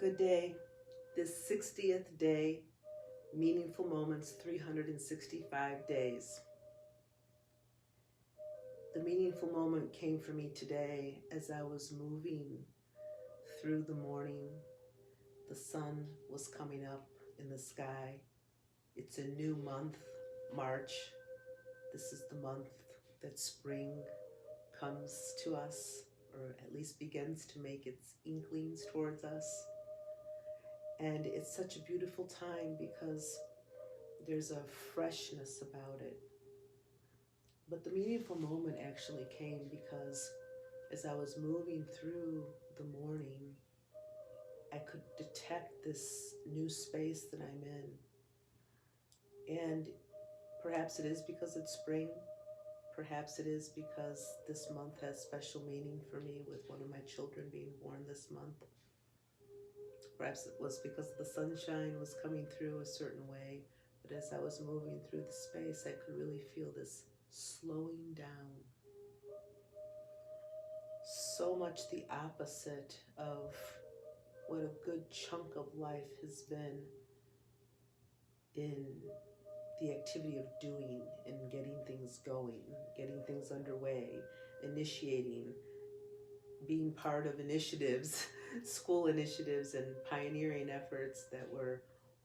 Good day. This 60th day, meaningful moments, 365 days. The meaningful moment came for me today as I was moving through the morning. The sun was coming up in the sky. It's a new month, March. This is the month that spring comes to us, or at least begins to make its inklings towards us. And it's such a beautiful time because there's a freshness about it. But the meaningful moment actually came because as I was moving through the morning, I could detect this new space that I'm in. And perhaps it is because it's spring. Perhaps it is because this month has special meaning for me with one of my children being born this month. Perhaps it was because the sunshine was coming through a certain way, but as I was moving through the space, I could really feel this slowing down. So much the opposite of what a good chunk of life has been in the activity of doing and getting things going, getting things underway, initiating, being part of initiatives, school initiatives and pioneering efforts that were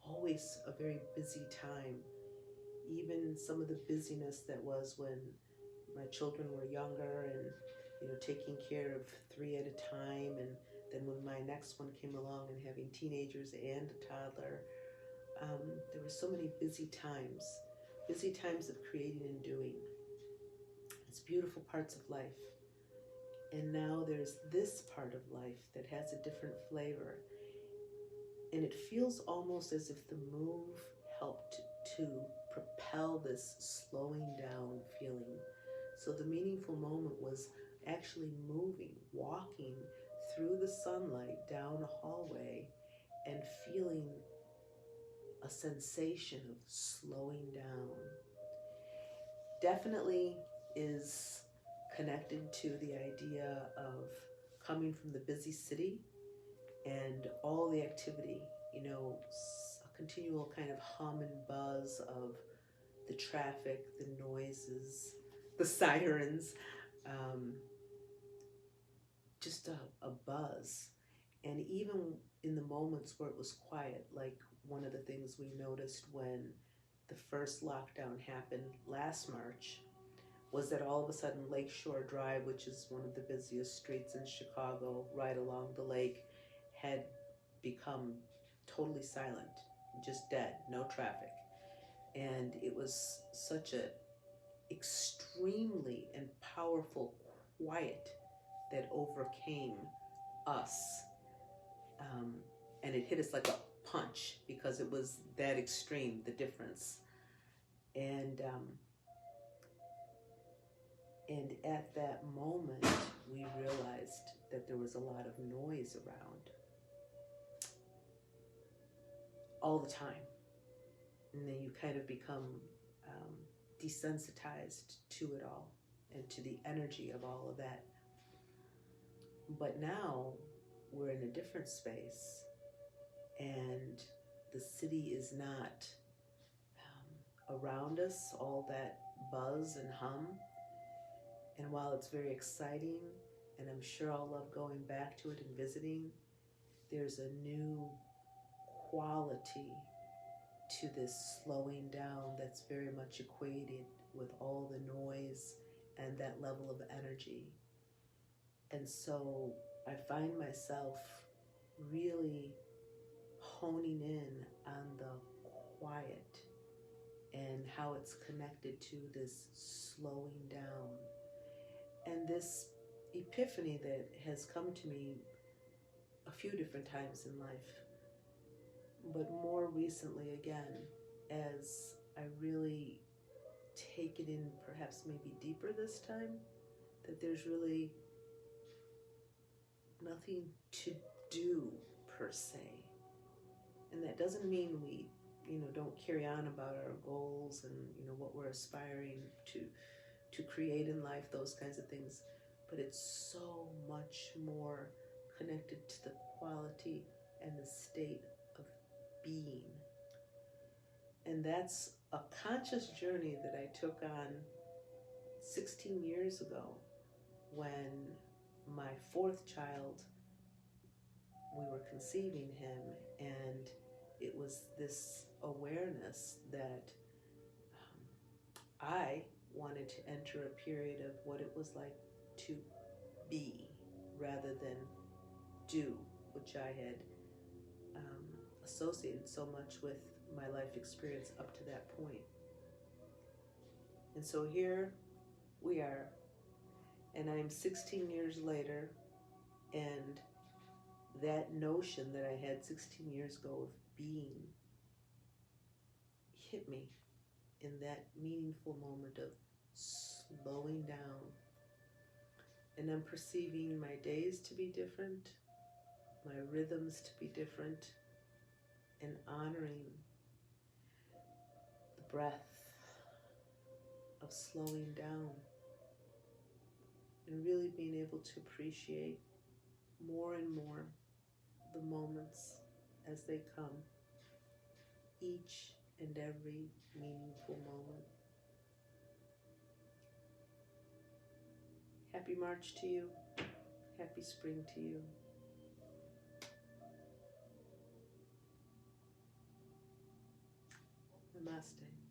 always a very busy time. Even some of the busyness that was when my children were younger and taking care of 3 at a time, and then when my next one came along and having teenagers and a toddler, there were so many busy times of creating and doing. It's beautiful parts of life. And now there's this part of life that has a different flavor. And it feels almost as if the move helped to propel this slowing down feeling. So the meaningful moment was actually moving, walking through the sunlight down a hallway and feeling a sensation of slowing down. Definitely is connected to the idea of coming from the busy city and all the activity, a continual kind of hum and buzz of the traffic, the noises, the sirens, just a buzz. And even in the moments where it was quiet, like one of the things we noticed when the first lockdown happened last March, was that all of a sudden Lakeshore Drive, which is one of the busiest streets in Chicago, right along the lake, had become totally silent, just dead, no traffic. And it was such a extremely and powerful quiet that overcame us. And it hit us like a punch because it was that extreme, the difference. And at that moment, we realized that there was a lot of noise around all the time. And then you kind of become desensitized to it all and to the energy of all of that. But now we're in a different space, and the city is not around us, all that buzz and hum. And while it's very exciting, and I'm sure I'll love going back to it and visiting, there's a new quality to this slowing down that's very much equated with all the noise and that level of energy. And so I find myself really honing in on the quiet and how it's connected to this slowing down. And this epiphany that has come to me a few different times in life, but more recently again, as I really take it in perhaps maybe deeper this time, that there's really nothing to do per se. And that doesn't mean we, don't carry on about our goals and, what we're aspiring to create in life, those kinds of things. But it's so much more connected to the quality and the state of being. And that's a conscious journey that I took on 16 years ago when my fourth child, we were conceiving him, and it was this awareness that I wanted to enter a period of what it was like to be rather than do, which I had associated so much with my life experience up to that point. And so here we are, and I'm 16 years later, and that notion that I had 16 years ago of being hit me in that meaningful moment of slowing down. And I'm perceiving my days to be different, my rhythms to be different, and honoring the breath of slowing down and really being able to appreciate more and more the moments as they come, each and every meaningful moment. Happy March to you. Happy spring to you. Namaste.